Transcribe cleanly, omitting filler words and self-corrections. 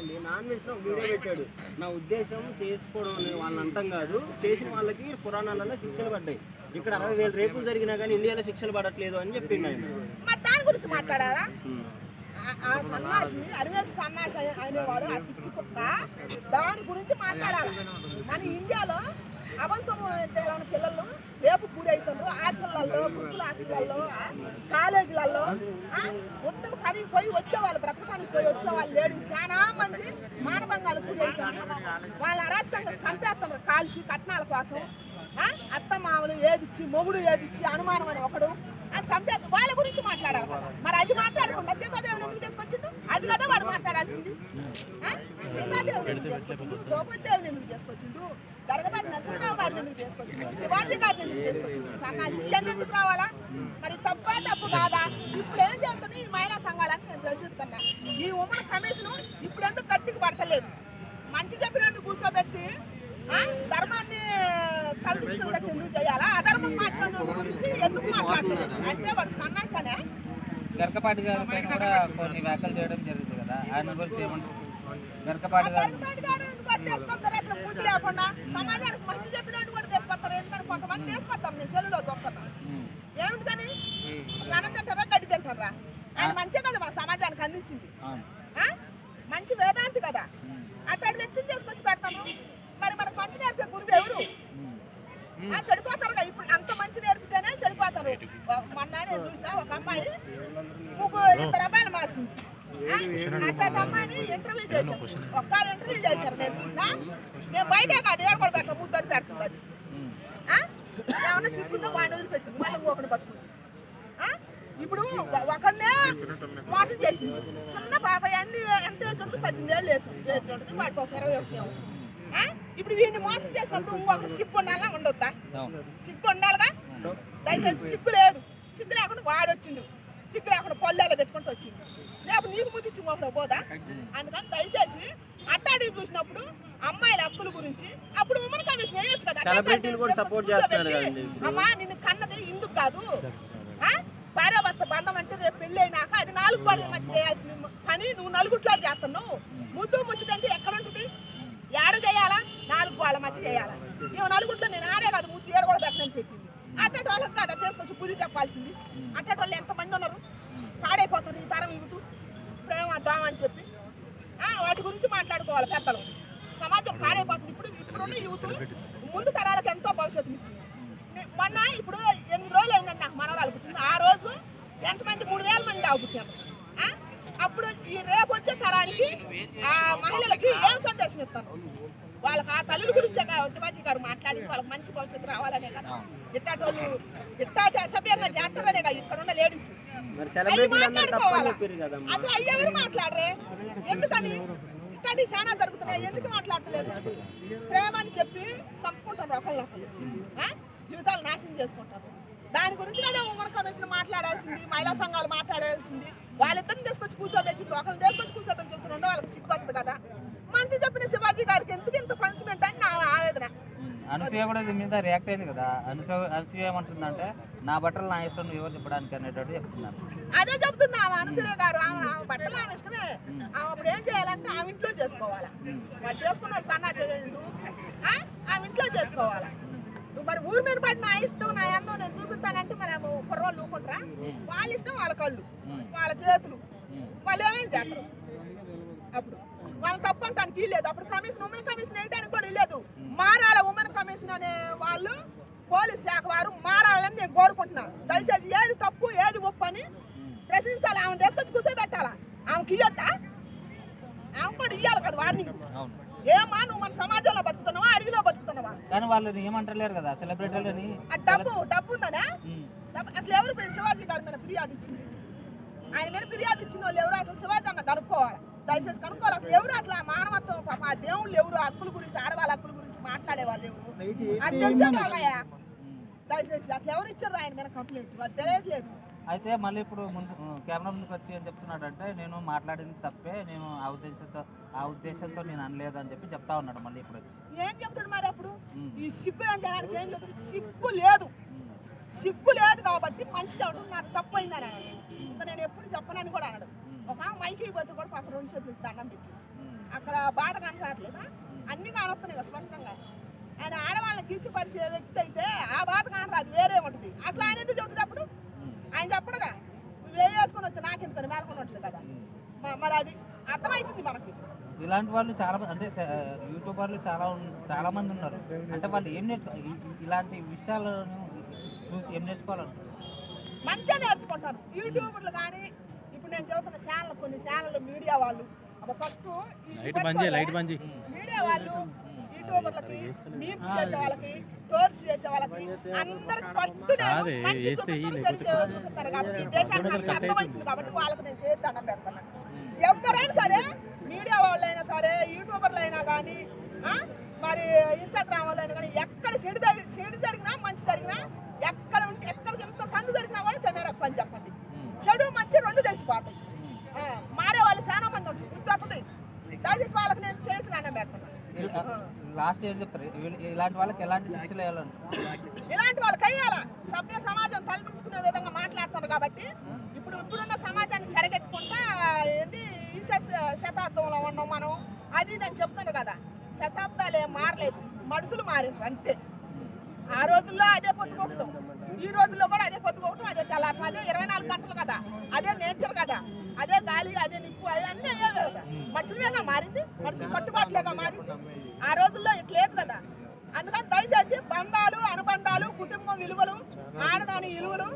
అండి non veg లో video పెట్టాడు. నా ఉద్దేశం చేసుకోవడం వాళ్ళని అంటాం కాదు, చేసిన వాళ్ళకి పురాణాలలో శిక్షలు పడ్డాయి. ఇక్కడ 60,000 రేపులు జరిగినా కానీ ఇండియాలో శిక్షలు పడట్లేదు అని చెప్పిండు ఆయన. మరి దాని గురించి మాట్లాడాలా? ఆ సన్నాసి అరివేసి సన్నాసి అనేవాడు ఆ పిచ్చి కుక్క, దాని గురించి మాట్లాడాలి. మన ఇండియాలో అభంసము పిల్లలు రేపు పూరి అవుతారు. హాస్టళ్లలో, గురుకుల హాస్టళ్లలో, కాలేజీలలో ఉత్తర పనికి పోయి వచ్చేవాళ్ళు, బ్రతకానికి పోయి వచ్చేవాళ్ళు లేడీస్ చాలా మంది మానభంగాలు పూరి అవుతారు. వాళ్ళ అరాచకంగా చంపేస్తున్నారు కాల్చి కట్నాల కోసం. అత్త మామలు ఏదిచ్చి, మొగుడు ఏదిచ్చి, అనుమానం అని ఒకడు చంపేది. వాళ్ళ గురించి మాట్లాడాలి కదా. మరి అది మాట్లాడకుండా సీతాదేవిని ఎందుకు తీసుకొచ్చిండు? అది కదా వాడు మాట్లాడాల్సింది. సీతాదేవిని ఎందుకు తీసుకొచ్చిండు? ద్రౌపది దేవుని ఎందుకు తీసుకొచ్చిండు? గరగపాటి నరసింహరావు గారిని ఎందుకు తీసుకొచ్చిండు? శివాజీ గారిని ఎందుకు తీసుకొచ్చిండు? సన్నాసి ఇవన్నీ ఎందుకు రావాలా? మరి తప్పు కాదా? ఇప్పుడు ఏం చేస్తుంది ఈ మహిళా సంఘాలని నేను ప్రశ్నిస్తున్నా. ఈ ఉమెన్ కమిషన్ ఇప్పుడు ఎందుకు గట్టికి పడతలేదు? మంచి చెప్పినట్టు కూర్చోబెట్టి ధర్మాన్ని కల్పించుకున్నట్టు ఎందుకు చేయాలా? అధర్మం మాట్లాడిన గురించి ఎందుకు మాట్లాడలేదు అంటే వాడు సన్నాసనే. గరకపాటి గారి పైన కూడా కొన్ని వ్యాఖ్యలు చేయడం జరిగింది కదా, ఆయన గురించి ఏమంటారు? గరకపాటి గారు తీసుకొస్తారు అసలు పూర్తి లేకుండా. సమాజానికి మంచి చెప్పినట్టు కూడా తీసుకొస్తారు. ఎందుకని కొంతమంది తీసుకొస్తాం. నేను చెల్లులో చూస్తున్నాను. ఏమిటి కానీ అసలు అన్నం తింటారా, గడ్డి తింటారా? ఆయన మంచి కదా మన సమాజానికి అందించింది. మంచి వేదాంతి కదా. అట్లాంటి వ్యక్తిని తీసుకొచ్చి పెడతాను. మరి మనకు మంచి నేర్పే గురువు ఎవరు? చెడిపోతారు కదా. ఇప్పుడు అంత మంచి నేర్పితేనే చెడిపోతారు. మొన్న నేను చూసిన ఒక అమ్మాయి 2 అబ్బాయిలు మార్చింది. అట్లాంటి అమ్మాయిని ఇంటర్వ్యూ చేశారు. ఒక్కళ్ళు ఇంటర్వ్యూ చేశారు. నేను చూసినా. నేను బయటే కాదు ఏర్పడి పెడతాను. ముద్దని పెడుతుంది అది. ఏమన్నా సిగ్గుందో వాడిని వదిలిపెట్టింది. మళ్ళీ ఒకటి పట్టుకుంది. ఇప్పుడు ఒకరినే మోసం చేసింది. చిన్న పాప అన్ని ఎంత ఏజ్ ఉంటుంది? 18 ఏళ్ళు వేసింది. ఏజ్ ఉంటుంది వాడికి ఒక 20 వచ్చాము. ఇప్పుడు వీడిని మోసం చేసినప్పుడు ఒకటి సిగ్గు ఉండాలా ఉండొద్దా? సిగ్గు ఉండాలిగా. దయచేసి సిగ్గు లేదు. సిగ్గు లేకుండా వాడు వచ్చిండు. సిగ్గు లేకుండా పల్లెలో పెట్టుకుంటూ వచ్చిండు. రేపు నీకు ముద్దిచ్చి ఒకటి పోదా? అందుకని దయచేసి అట్టాడి చూసినప్పుడు అమ్మాయిల హక్కుల గురించి అప్పుడు ఉమెన్ కమిషన్ వేయచ్చు కదా. అమ్మా నిన్ను కన్నది ఇందుకు కాదు. భార్యాభర్త బంధం అంటే రేపు పెళ్ళి అయినాక అది 4 గోడల మధ్య చేయాల్సింది పని నువ్వు నలుగుట్లో చేస్తున్నావు. ముద్దు ముచ్చటంటే ఎక్కడ ఉంటుంది? ఏడ చేయాలా? 4 గోడల మధ్య చేయాలా? నువ్వు నలుగుట్లో నేను ఆడే కాదు ముద్దు 7 కూడా పెట్టడం పెట్టింది. అట్టటి వాళ్ళకి కాదు తీసుకొచ్చి పులి చెప్పాల్సింది. అట్టటి వాళ్ళు ఎంతమంది ఉన్నారు? పాడైపోతారు ఈ తరం యూత్. ప్రేమ దామని చెప్పి వాటి గురించి మాట్లాడుకోవాలి పెద్దలు. సమాజం పాడైపోతుంది. ఇప్పుడున్న యూత్ ముందు తరాలకు ఎంతో భవిష్యత్తు ఇచ్చింది. మొన్న ఇప్పుడు 8 రోజులు అయిందండి నాకు మనవరాలు పుట్టింది. ఆ రోజు ఎంతమంది 3,000 మంది పుట్టారు. అప్పుడు ఈ రేపు వచ్చే తరానికి ఆ మహిళలకి ఏం సందేశం ఇస్తారు? వాళ్ళకి ఆ తల్లుల గురించే శివాజీ గారు మాట్లాడి వాళ్ళకి మంచి భవిష్యత్తు రావాలనే కదా. ఇట్టాటోళ్ళు ఇట్టాటి అసభ్యంగా చేస్తారనే కదా ఇక్కడ ఉన్న లేడీస్. అసలు అయ్యెవరు మాట్లాడరే? ఎందుకని ఇట్లాంటి చాలా జరుగుతున్నాయి? ఎందుకు మాట్లాడలేదు? ప్రేమ అని చెప్పి చంపుకుంటారు ఒకళ్ళొకళ్ళు. జీవితాలు నాశనం చేసుకుంటారు. దాని గురించి కదా ఉమెన్ కమిషన్ మాట్లాడాల్సింది. మహిళా సంఘాలు మాట్లాడాల్సింది. వాళ్ళిద్దరిని తీసుకొచ్చి కూర్చోబెట్టి ఒకళ్ళు తీసుకొచ్చి కూర్చోబెట్టి చెప్తుండో వాళ్ళకి సిగ్గుతుంది కదా. మంచి చెప్పిన శివాజీ గారికి ఎందుకు ఇంత పనిష్మెంట్ అని నా ఆవేదన. అనసూయ కూడా దీని మీద రియాక్ట్ అయింది కదా. అనసూయ ఏమంటుందంటే నా బట్టలు నా ఇష్టం ఎవరు చెప్పడానికి అనేటట్టు చెప్తున్నాను. అదే చెప్తుంది ఆమె అనసూయ గారు. ఆమె బట్టలు ఆమె ఇష్టమే. ఆమె అప్పుడు ఏం చేయాలంటే ఆమె ఇంట్లో చేసుకోవాలి. వాళ్ళు చేసుకున్నాడు సన్నాచేయుడు. ఆమె ఇంట్లో చేసుకోవాలి. మరి ఊరి మీద పడి నా ఇష్టం నా అందం నేను చూపిస్తానంటే మరి కుర్రోళ్ళు ఊకుంటారా? వాళ్ళ ఇష్టం వాళ్ళ కళ్ళు వాళ్ళ చేతులు వాళ్ళు ఏమేమి చేస్తారు. అప్పుడు వాళ్ళని తప్పు అంటానికి లేదు. అప్పుడు కమిషన్ ఉమెన్ కమిషన్ వేయడానికి కూడా లేదు. మారాల ఉమెన్ కమిషన్ అనే వాళ్ళు పోలీస్ శాఖ వారు మారాలని నేను కోరుకుంటున్నాను. దయచేసి ఏది తప్పు ఏది ఒప్పు అని ప్రశ్నించాలి. ఆమె తీసుకొచ్చి కూర్చోబెట్టాలా? ఆమెకి ఇయ్యొద్దా? ఆమె కూడా ఇయ్యాలి కదా వార్నింగ్. ఏమా నువ్వు మన సమాజంలో బతుకుతున్నావా అడవిలో బతుకుతున్నావా? కానీ వాళ్ళు ఏమంటలేరు కదా సెలబ్రిటీలని. డబ్బు ఉందనా? అసలు ఎవరు శివాజీ గారి మీద ఫిర్యాదు ఇచ్చింది? ఆయన మీద ఫిర్యాదు ఇచ్చిన వాళ్ళు ఎవరు? అసలు శివాజీ అన్న కనుక్కోవాలి. దయచేసి కనుక్కోవాలి. అసలు ఎవరు అసలు ఆ మానవత్వం పాప ఆ దేవుళ్ళు ఎవరు? హక్కుల గురించి ఆడవాళ్ళ హక్కుల గురించి మాట్లాడే వాళ్ళు ఎవరు? అది తెలియజేయాలయా దయచేసి. అసలు ఎవరు ఇచ్చారు ఆయన మీద కంప్లైంట్? అది తెలియట్లేదు. అయితే మళ్ళీ ఇప్పుడు ముందు కెమెరా ముందుకు వచ్చి ఏం చెప్తున్నాడంటే నేను మాట్లాడింది తప్పే, నేను ఆ ఉద్దేశంతో నేను అనలేదు అని చెప్పి చెప్తా ఉన్నాడు. మళ్ళీ ఇప్పుడు వచ్చి ఏం చెప్తాడు మరి? అప్పుడు ఈ సిగ్గు ఏం చేయడానికి ఏం చెప్తాడు? సిగ్గు లేదు కాబట్టి మంచి చెప్పడం నాకు తప్పు అయిందని అన్నాడు. ఇంకా నేను ఎప్పుడు చెప్పనని కూడా అన్నాడు. ఒక మైకి పోతే కూడా పక్క 2 చేతులు దండం పెట్టి అక్కడ బాధ కనపడట్లేదా? అన్ని కానొస్తున్నాయి కదా స్పష్టంగా. ఆయన ఆడవాళ్ళకి ఇచ్చి పరిచే వ్యక్తి అయితే ఆ బాధ కానరా, అది వేరే ఉంటుంది. అసలు ఆయన ఎందుకు చెబుతున్నప్పుడు ఆయన చెప్పడుగా, నువ్వు వేసుకొని వస్తే నాకెందుకని మేలుకొని కదా. మరి అది అర్థమవుతుంది మనకి. ఇలాంటి వాళ్ళు చాలా మంది అంటే యూట్యూబర్లు చాలా మంది ఉన్నారు. అంటే వాళ్ళు ఏం ఇలాంటి విషయాలను చూసి ఏం నేర్చుకోవాలంటారు? మంచిగా నేర్చుకుంటారు యూట్యూబర్లు. కానీ ఇప్పుడు నేను చెబుతున్న ఛానల్, కొన్ని ఛానల్ మీడియా వాళ్ళు ఫస్ట్ మీడియా వాళ్ళు యూట్యూబర్లకి, మీమ్స్ చేసే వాళ్ళకి, టోర్స్ చేసే వాళ్ళకి అందరికి ఫస్ట్ చూస్తారు కాబట్టి ఈ దేశానికి అర్థమవుతుంది కాబట్టి వాళ్ళకి నేను చేద్దాం పెడతాను. ఎవరైనా సరే, మీడియా వాళ్ళైనా సరే, యూట్యూబర్లు అయినా కానీ, మరి ఇన్స్టాగ్రామ్ వాళ్ళు అయినా కానీ, ఎక్కడ చెడు జరిగినా మంచి జరిగినా, ఎక్కడ ఎంత సందు జరిగినా కూడా కెమెరా పని చెప్పండి. చెడు మంచి రెండు తెలిసిపోతాయి. మారే వాళ్ళు చాలా మంది ఉంటారు, బుద్ధి వస్తుంది. దయచేసి వాళ్ళకి నేను చేతికి అన్నం పెడతాను. లాస్ట్ ఏం చెప్తారు? ఇలాంటి వాళ్ళకి ఎలాంటి శిక్షలు వేయాలంటారు? ఇలాంటి వాళ్ళకి అయ్యాల సభ్య సమాజం తలదించుకునే విధంగా మాట్లాడుతున్నారు కాబట్టి ఇప్పుడున్న సమాజాన్ని సరిగెట్టుకుంటా ఏంది ఈ శతాబ్దంలో ఉన్నాం మనం, అది ఇదని చెప్తున్నారు కదా. శతాబ్దాలు ఏం మారలేదు, మనుషులు మారిండ్రు అంతే. ఆ రోజుల్లో అదే పొద్దుకోవటం, ఈ రోజుల్లో కూడా అదే పొద్దుకోవటం, అదే తెల్లారటం, అదే 24 గంటలు కదా, అదే నేచర్ కదా, అదే గాలి, అదే నిప్పు, అవన్నీ అయ్యే కదా. మనుషులేగా మారింది, మనుషులు కట్టుబాట్లేగా మారింది. ఆ రోజుల్లో ఇట్లేదు కదా. అందుకని దయచేసి బంధాలు, అనుబంధాలు, కుటుంబం విలువలు, ఆడదాని విలువలు